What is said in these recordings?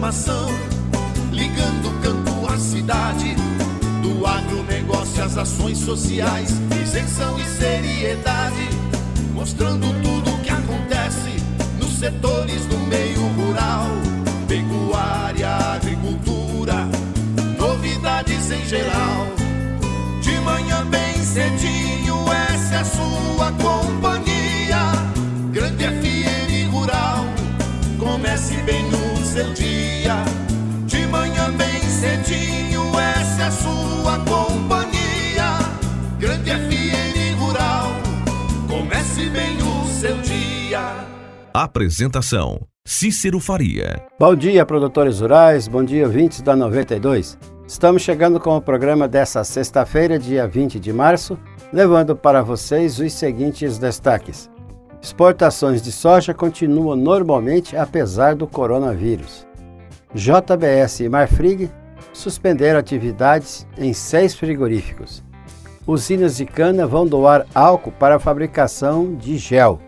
informação, ligando o campo à cidade, do agronegócio às ações sociais, isenção e seriedade, mostrando tudo o que acontece nos setores do meio rural, pecuária, agricultura, novidades em geral. De manhã bem cedinho, essa é a sua companhia, Grande FM Rural. Comece bem no seu dia, de manhã bem cedinho, essa é a sua companhia, Grande FM Rural. Comece bem o seu dia. Apresentação: Cícero Faria. Bom dia, produtores rurais, bom dia, ouvintes da 92. Estamos chegando com o programa dessa sexta-feira, dia 20 de março, levando para vocês os seguintes destaques. Exportações de soja continuam normalmente apesar do coronavírus. JBS e Marfrig suspenderam atividades em 6 frigoríficos. Usinas de cana vão doar álcool para a fabricação de gel.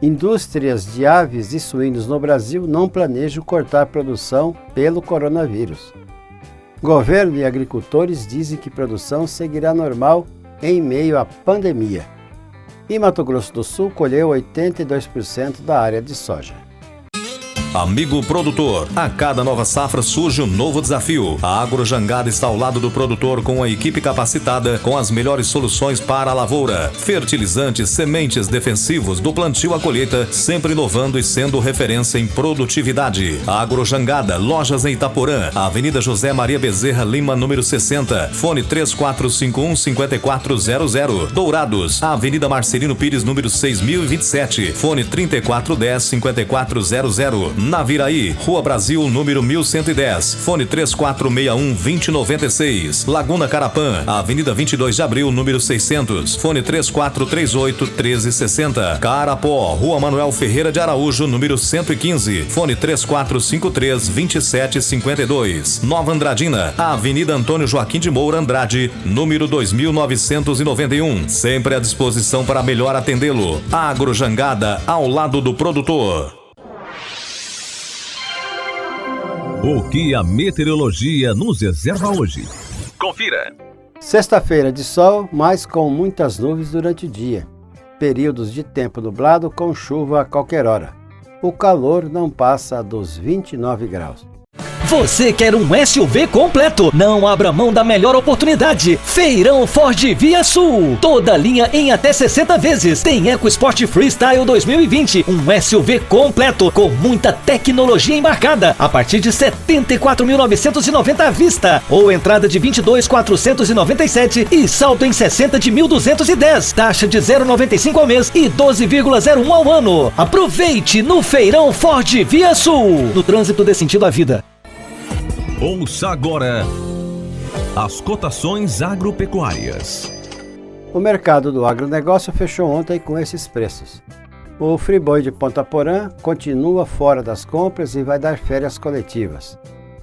Indústrias de aves e suínos no Brasil não planejam cortar produção pelo coronavírus. Governo e agricultores dizem que produção seguirá normal em meio à pandemia. E Mato Grosso do Sul colheu 82% da área de soja. Amigo produtor, a cada nova safra surge um novo desafio. A Agrojangada está ao lado do produtor com a equipe capacitada com as melhores soluções para a lavoura. Fertilizantes, sementes, defensivos, do plantio à colheita, sempre inovando e sendo referência em produtividade. A Agrojangada, lojas em Itaporã, Avenida José Maria Bezerra Lima, número 60, fone 3451-5400. Dourados, Avenida Marcelino Pires, número 6027, fone 3410-5400. Naviraí, Rua Brasil, número 1110, fone 3461-2096. Laguna Carapã, Avenida 22 de Abril, número 600, fone 3438-1360. Carapó, Rua Manuel Ferreira de Araújo, número 115, fone 3453-2752. Nova Andradina, Avenida Antônio Joaquim de Moura Andrade, número 2991. Sempre à disposição para melhor atendê-lo. Agrojangada, ao lado do produtor. O que a meteorologia nos reserva hoje? Confira! Sexta-feira de sol, mas com muitas nuvens durante o dia. Períodos de tempo nublado com chuva a qualquer hora. O calor não passa dos 29 graus. Você quer um SUV completo? Não abra mão da melhor oportunidade. Feirão Ford Via Sul. Toda linha em até 60 vezes. Tem EcoSport Freestyle 2020. Um SUV completo com muita tecnologia embarcada. A partir de R$ 74.990 à vista. Ou entrada de R$ 22.497 e saldo em 60 de 1.210. Taxa de 0,95 ao mês e 12,01 ao ano. Aproveite no Feirão Ford Via Sul. No trânsito dê sentido à vida. Ouça agora as cotações agropecuárias. O mercado do agronegócio fechou ontem com esses preços. O Friboi de Ponta Porã continua fora das compras e vai dar férias coletivas.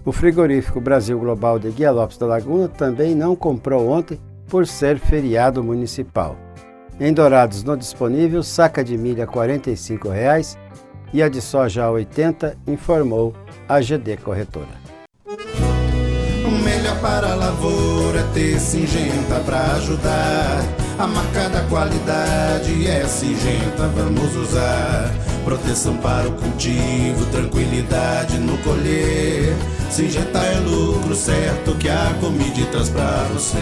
O frigorífico Brasil Global de Guia Lopes da Laguna também não comprou ontem por ser feriado municipal. Em Dourados, no disponível, saca de milho a R$ 45,00 e a de soja a R$ 80,00, informou a GD Corretora. O melhor para a lavoura é ter Syngenta pra ajudar. A marca da qualidade é Syngenta, vamos usar. Proteção para o cultivo, tranquilidade no colher. Syngenta é lucro certo que a Comide traz pra você.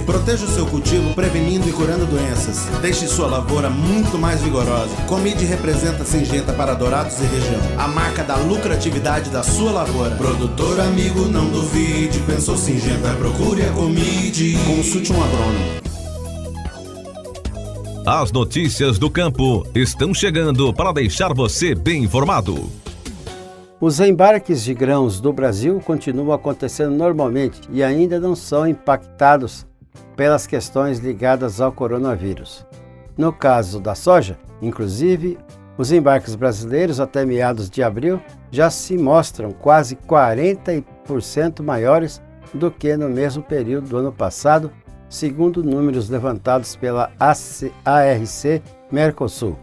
Proteja o seu cultivo prevenindo e curando doenças. Deixe sua lavoura muito mais vigorosa. Comide representa Syngenta para Dourados e região. A marca da lucratividade da sua lavoura. Produtor amigo, não duvide. Pensou Syngenta, procure a Comide. Consulte um agrônomo. As notícias do campo estão chegando para deixar você bem informado. Os embarques de grãos do Brasil continuam acontecendo normalmente e ainda não são impactados pelas questões ligadas ao coronavírus. No caso da soja, inclusive, os embarques brasileiros até meados de abril já se mostram quase 40% maiores do que no mesmo período do ano passado, segundo números levantados pela ARC Mercosul.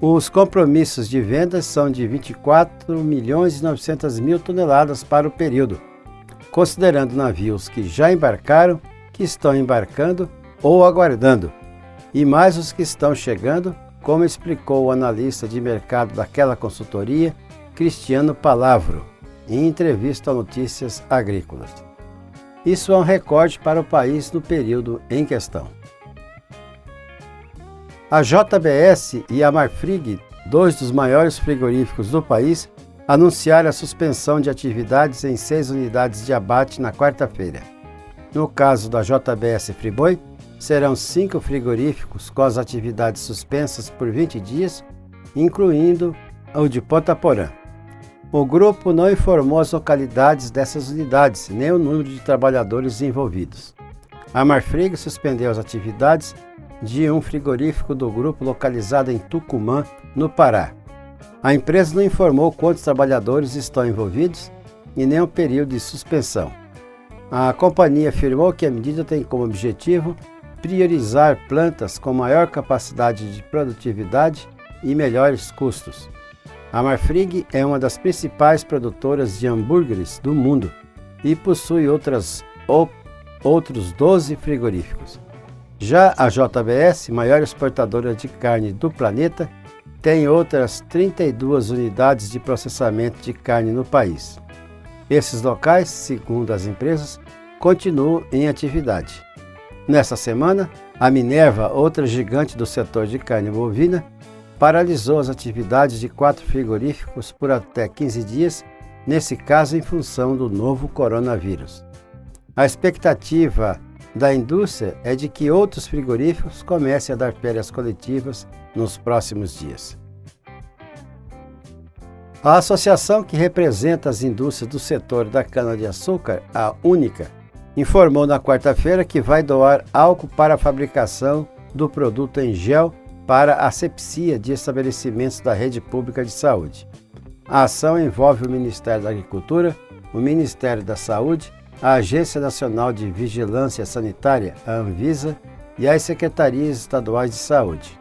Os compromissos de vendas são de 24.900.000 toneladas para o período, considerando navios que já embarcaram, que estão embarcando ou aguardando, e mais os que estão chegando, como explicou o analista de mercado daquela consultoria, Cristiano Palavro, em entrevista a Notícias Agrícolas. Isso é um recorde para o país no período em questão. A JBS e a Marfrig, dois dos maiores frigoríficos do país, anunciaram a suspensão de atividades em 6 unidades de abate na quarta-feira. No caso da JBS Friboi, serão 5 frigoríficos com as atividades suspensas por 20 dias, incluindo o de Ponta Porã. O grupo não informou as localidades dessas unidades, nem o número de trabalhadores envolvidos. A Marfrig suspendeu as atividades de um frigorífico do grupo localizado em Tucumã, no Pará. A empresa não informou quantos trabalhadores estão envolvidos e nem o período de suspensão. A companhia afirmou que a medida tem como objetivo priorizar plantas com maior capacidade de produtividade e melhores custos. A Marfrig é uma das principais produtoras de hambúrgueres do mundo e possui outros 12 frigoríficos. Já a JBS, maior exportadora de carne do planeta, tem outras 32 unidades de processamento de carne no país. Esses locais, segundo as empresas, continuam em atividade. Nessa semana, a Minerva, outra gigante do setor de carne bovina, paralisou as atividades de 4 frigoríficos por até 15 dias, nesse caso em função do novo coronavírus. A expectativa da indústria é de que outros frigoríficos comecem a dar férias coletivas nos próximos dias. A associação que representa as indústrias do setor da cana-de-açúcar, a Única, informou na quarta-feira que vai doar álcool para a fabricação do produto em gel para asepsia de estabelecimentos da rede pública de saúde. A ação envolve o Ministério da Agricultura, o Ministério da Saúde, a Agência Nacional de Vigilância Sanitária, a Anvisa, e as Secretarias Estaduais de Saúde.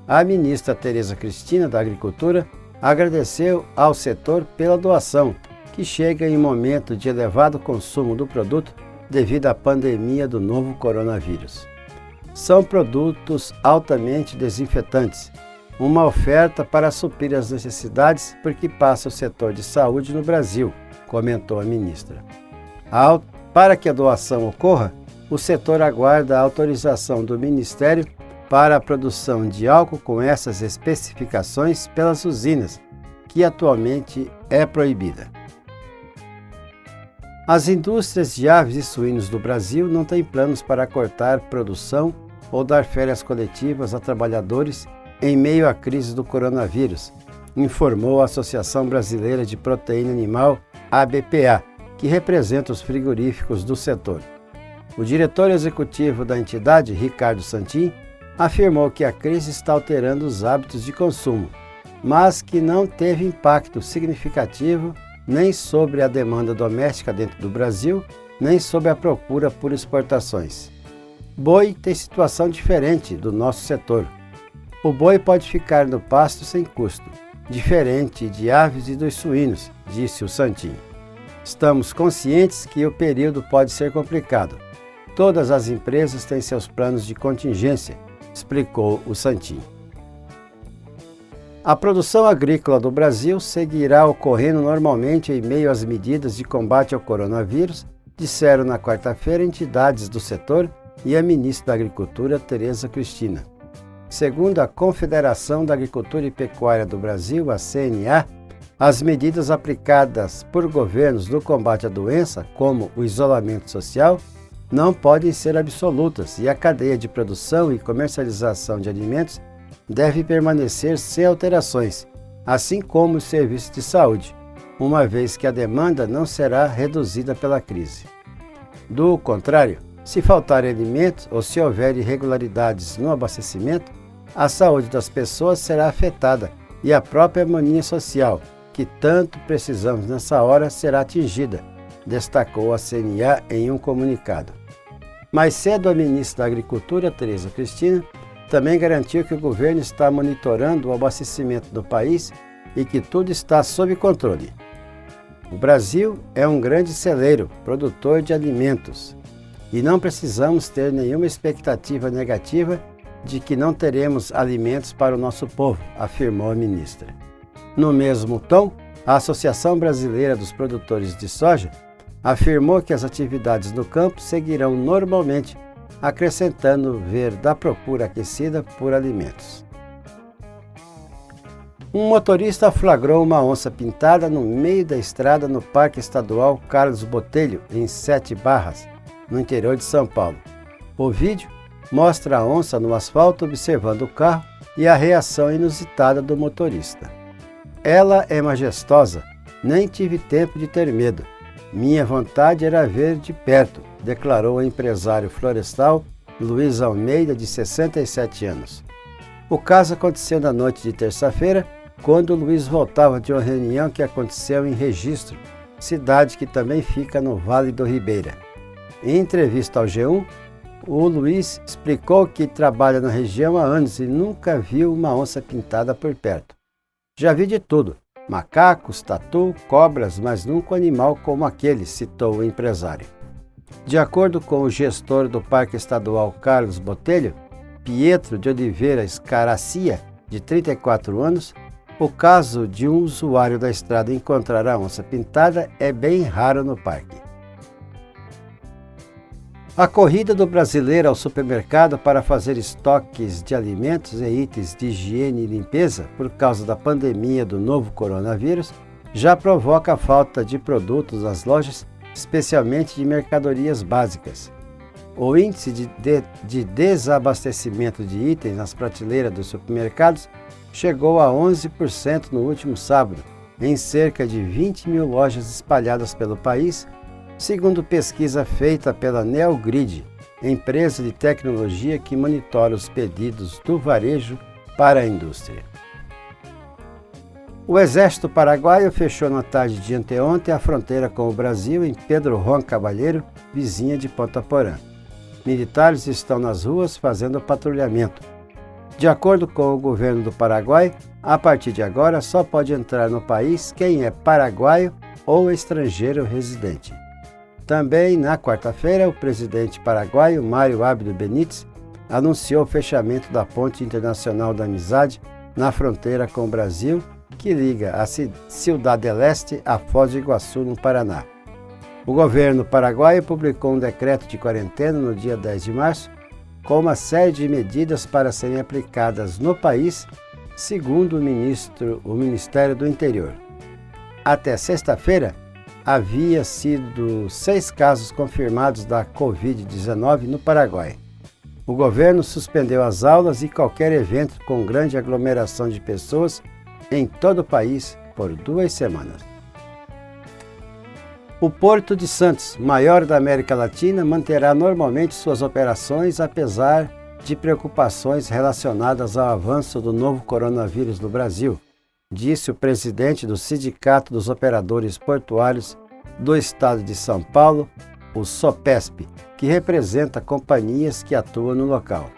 A ministra Tereza Cristina, da Agricultura, agradeceu ao setor pela doação, que chega em momento de elevado consumo do produto devido à pandemia do novo coronavírus. São produtos altamente desinfetantes, uma oferta para suprir as necessidades por que passa o setor de saúde no Brasil, comentou a ministra. Para que a doação ocorra, o setor aguarda a autorização do Ministério para a produção de álcool com essas especificações pelas usinas, que atualmente é proibida. As indústrias de aves e suínos do Brasil não têm planos para cortar produção ou dar férias coletivas a trabalhadores em meio à crise do coronavírus, informou a Associação Brasileira de Proteína Animal, ABPA, que representa os frigoríficos do setor. O diretor executivo da entidade, Ricardo Santin, afirmou que a crise está alterando os hábitos de consumo, mas que não teve impacto significativo nem sobre a demanda doméstica dentro do Brasil, nem sobre a procura por exportações. Boi tem situação diferente do nosso setor. O boi pode ficar no pasto sem custo, diferente de aves e dos suínos, disse o Santin. Estamos conscientes que o período pode ser complicado. Todas as empresas têm seus planos de contingência, explicou o Santin. A produção agrícola do Brasil seguirá ocorrendo normalmente em meio às medidas de combate ao coronavírus, disseram na quarta-feira entidades do setor e a ministra da Agricultura, Tereza Cristina. Segundo a Confederação da Agricultura e Pecuária do Brasil, a CNA, as medidas aplicadas por governos no combate à doença, como o isolamento social, não podem ser absolutas e a cadeia de produção e comercialização de alimentos deve permanecer sem alterações, assim como os serviços de saúde, uma vez que a demanda não será reduzida pela crise. Do contrário, se faltarem alimentos ou se houver irregularidades no abastecimento, a saúde das pessoas será afetada e a própria harmonia social, que tanto precisamos nessa hora, será atingida, destacou a CNA em um comunicado. Mais cedo, a ministra da Agricultura, Tereza Cristina, Também garantiu que o governo está monitorando o abastecimento do país e que tudo está sob controle. O Brasil é um grande celeiro, produtor de alimentos, e não precisamos ter nenhuma expectativa negativa de que não teremos alimentos para o nosso povo, afirmou a ministra. No mesmo tom, a Associação Brasileira dos Produtores de Soja afirmou que as atividades no campo seguirão normalmente, acrescentando ver da procura aquecida por alimentos. Um motorista flagrou uma onça pintada no meio da estrada no Parque Estadual Carlos Botelho, em Sete Barras, no interior de São Paulo. O vídeo mostra a onça no asfalto observando o carro e a reação inusitada do motorista. Ela é majestosa, nem tive tempo de ter medo. Minha vontade era ver de perto, declarou o empresário florestal Luiz Almeida, de 67 anos. O caso aconteceu na noite de terça-feira, quando Luiz voltava de uma reunião que aconteceu em Registro, cidade que também fica no Vale do Ribeira. Em entrevista ao G1, o Luiz explicou que trabalha na região há anos e nunca viu uma onça pintada por perto. Já vi de tudo, macacos, tatu, cobras, mas nunca um animal como aquele, citou o empresário. De acordo com o gestor do Parque Estadual Carlos Botelho, Pietro de Oliveira Scaracia, de 34 anos, o caso de um usuário da estrada encontrar a onça pintada é bem raro no parque. A corrida do brasileiro ao supermercado para fazer estoques de alimentos e itens de higiene e limpeza por causa da pandemia do novo coronavírus já provoca a falta de produtos nas lojas, especialmente de mercadorias básicas. O índice de desabastecimento de itens nas prateleiras dos supermercados chegou a 11% no último sábado, em cerca de 20 mil lojas espalhadas pelo país, segundo pesquisa feita pela Neogrid, empresa de tecnologia que monitora os pedidos do varejo para a indústria. O Exército Paraguaio fechou na tarde de anteontem a fronteira com o Brasil em Pedro Juan Caballero, vizinha de Ponta Porã. Militares estão nas ruas fazendo patrulhamento. De acordo com o governo do Paraguai, a partir de agora só pode entrar no país quem é paraguaio ou estrangeiro residente. Também na quarta-feira, o presidente paraguaio Mário Abdo Benítez anunciou o fechamento da Ponte Internacional da Amizade na fronteira com o Brasil, que liga a Ciudad del Este a Foz do Iguaçu, no Paraná. O governo paraguaio publicou um decreto de quarentena no dia 10 de março, com uma série de medidas para serem aplicadas no país, segundo o Ministério do Interior. Até sexta-feira, havia sido 6 casos confirmados da Covid-19 no Paraguai. O governo suspendeu as aulas e qualquer evento com grande aglomeração de pessoas em todo o país por 2 semanas. O Porto de Santos, maior da América Latina, manterá normalmente suas operações apesar de preocupações relacionadas ao avanço do novo coronavírus no Brasil, disse o presidente do Sindicato dos Operadores Portuários do Estado de São Paulo, o SOPESP, que representa companhias que atuam no local.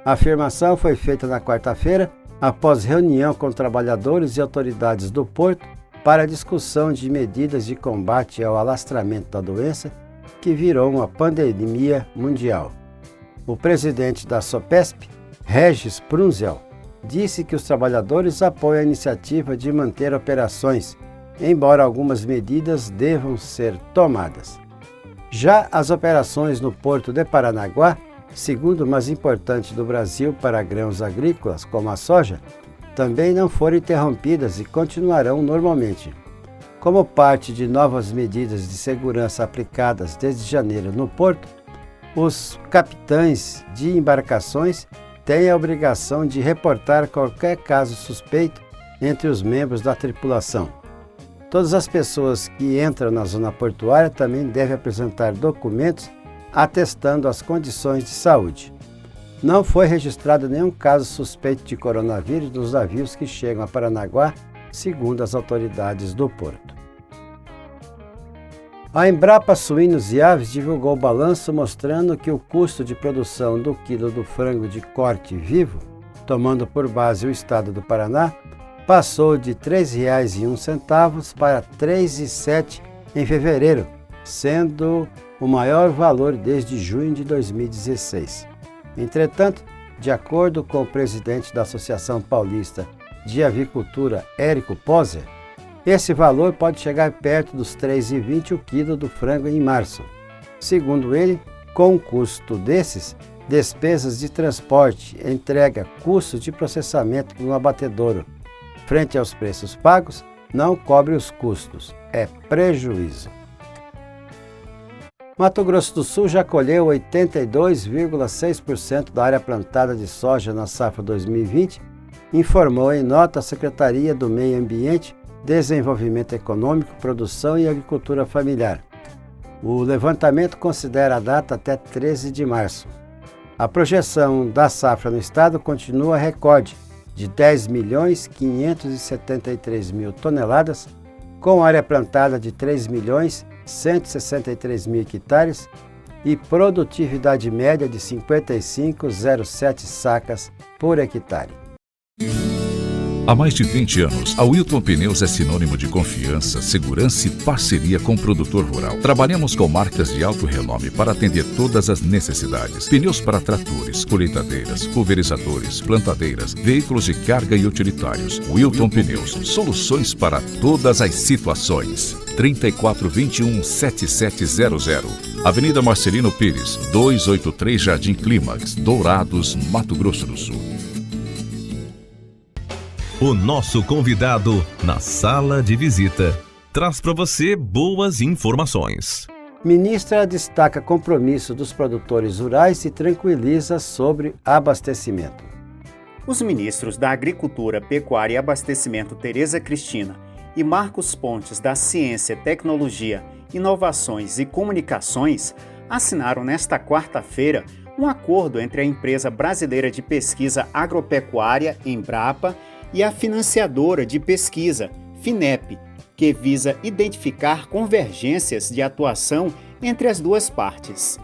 A afirmação foi feita na quarta-feira, após reunião com trabalhadores e autoridades do porto para a discussão de medidas de combate ao alastramento da doença, que virou uma pandemia mundial. O presidente da SOPESP, Regis Prunzel, disse que os trabalhadores apoiam a iniciativa de manter operações, embora algumas medidas devam ser tomadas. Já as operações no Porto de Paranaguá, segundo mais importante do Brasil para grãos agrícolas, como a soja, também não foram interrompidas e continuarão normalmente. Como parte de novas medidas de segurança aplicadas desde janeiro no porto, os capitães de embarcações têm a obrigação de reportar qualquer caso suspeito entre os membros da tripulação. Todas as pessoas que entram na zona portuária também devem apresentar documentos atestando as condições de saúde. Não foi registrado nenhum caso suspeito de coronavírus nos navios que chegam a Paranaguá, segundo as autoridades do porto. A Embrapa Suínos e Aves divulgou o balanço mostrando que o custo de produção do quilo do frango de corte vivo, tomando por base o estado do Paraná, passou de R$ 3,01 para R$ 3,07 em fevereiro, sendo o maior valor desde junho de 2016. Entretanto, de acordo com o presidente da Associação Paulista de Avicultura, Érico Poser, esse valor pode chegar perto dos R$ 3,20 o quilo do frango em março. Segundo ele, com o custo desses, despesas de transporte, entrega, custos de processamento no abatedouro, frente aos preços pagos, não cobre os custos, é prejuízo. Mato Grosso do Sul já colheu 82,6% da área plantada de soja na safra 2020, informou em nota a Secretaria do Meio Ambiente, Desenvolvimento Econômico, Produção e Agricultura Familiar. O levantamento considera a data até 13 de março. A projeção da safra no estado continua recorde de 10.573.000 toneladas, com área plantada de 3.163.000 hectares e produtividade média de 55,07 sacas por hectare. Há mais de 20 anos, a Wilton Pneus é sinônimo de confiança, segurança e parceria com o produtor rural. Trabalhamos com marcas de alto renome para atender todas as necessidades. Pneus para tratores, colheitadeiras, pulverizadores, plantadeiras, veículos de carga e utilitários. Wilton Pneus, soluções para todas as situações. 3421-7700. Avenida Marcelino Pires, 283 Jardim Clímax, Dourados, Mato Grosso do Sul. O nosso convidado na sala de visita traz para você boas informações. Ministra destaca compromisso dos produtores rurais e tranquiliza sobre abastecimento. Os ministros da Agricultura, Pecuária e Abastecimento Tereza Cristina e Marcos Pontes da Ciência, Tecnologia, Inovações e Comunicações assinaram nesta quarta-feira um acordo entre a Empresa Brasileira de Pesquisa Agropecuária, Embrapa, e a financiadora de pesquisa, FINEP, que visa identificar convergências de atuação entre as duas partes.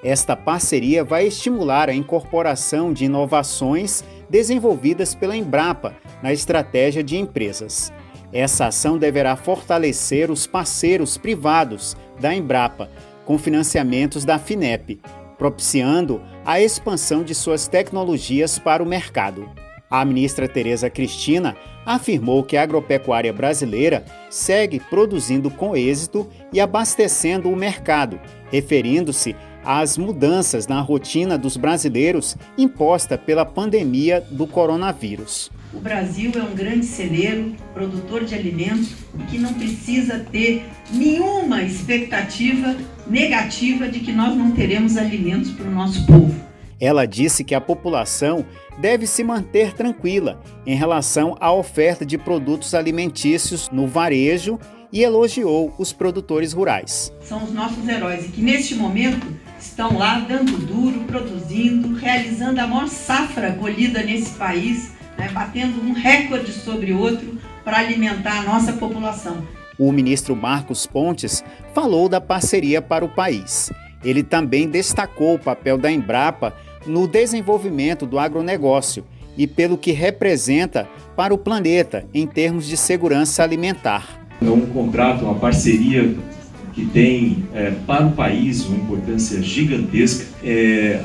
Esta parceria vai estimular a incorporação de inovações desenvolvidas pela Embrapa na estratégia de empresas. Essa ação deverá fortalecer os parceiros privados da Embrapa, com financiamentos da FINEP, propiciando a expansão de suas tecnologias para o mercado. A ministra Tereza Cristina afirmou que a agropecuária brasileira segue produzindo com êxito e abastecendo o mercado, referindo-se às mudanças na rotina dos brasileiros imposta pela pandemia do coronavírus. O Brasil é um grande celeiro, produtor de alimentos, e que não precisa ter nenhuma expectativa negativa de que nós não teremos alimentos para o nosso povo. Ela disse que a população deve se manter tranquila em relação à oferta de produtos alimentícios no varejo e elogiou os produtores rurais. São os nossos heróis e que neste momento estão lá dando duro, produzindo, realizando a maior safra colhida nesse país, batendo um recorde sobre outro para alimentar a nossa população. O ministro Marcos Pontes falou da parceria para o país. Ele também destacou o papel da Embrapa no desenvolvimento do agronegócio e pelo que representa para o planeta em termos de segurança alimentar. É um contrato, uma parceria que tem para o país uma importância gigantesca.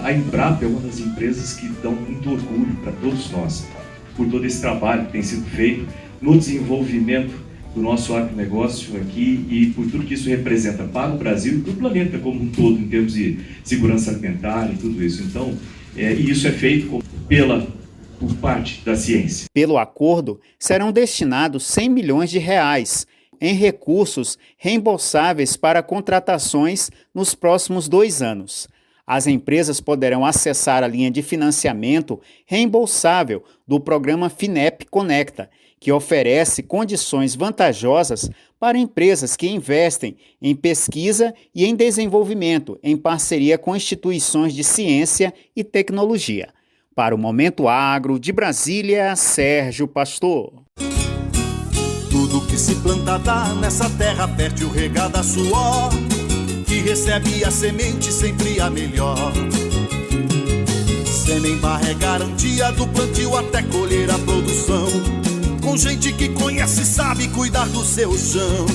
A Embrapa é uma das empresas que dão muito orgulho para todos nós, por todo esse trabalho que tem sido feito no desenvolvimento do nosso agronegócio aqui e por tudo que isso representa para o Brasil e para o planeta como um todo, em termos de segurança alimentar e tudo isso. Então, e isso é feito por parte da ciência. Pelo acordo, serão destinados R$100 milhões em recursos reembolsáveis para contratações nos próximos 2 anos. As empresas poderão acessar a linha de financiamento reembolsável do programa FINEP Conecta, que oferece condições vantajosas para empresas que investem em pesquisa e em desenvolvimento em parceria com instituições de ciência e tecnologia. Para o Momento Agro, de Brasília, Sérgio Pastor. Tudo que Semente se plantada nessa terra fértil regada a suor, que recebe a semente sempre a melhor. Semembarra é garantia do plantio até colher a produção, com gente que conhece e sabe cuidar do seu chão.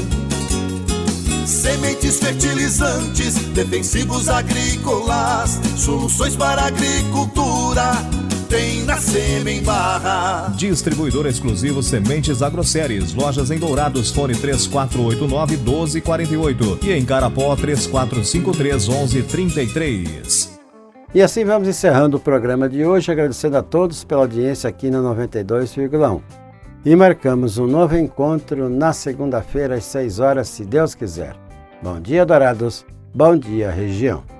Sementes fertilizantes, defensivos agrícolas, soluções para a agricultura tem na Semembarra. Distribuidor exclusivo Sementes Agroceres. Lojas em Dourados, fone 3489-1248 e em Carapó 3453-1133. E assim vamos encerrando o programa de hoje, agradecendo a todos pela audiência aqui na 92,1. E marcamos um novo encontro na segunda-feira às 6 horas, se Deus quiser. Bom dia, Dourados. Bom dia, região.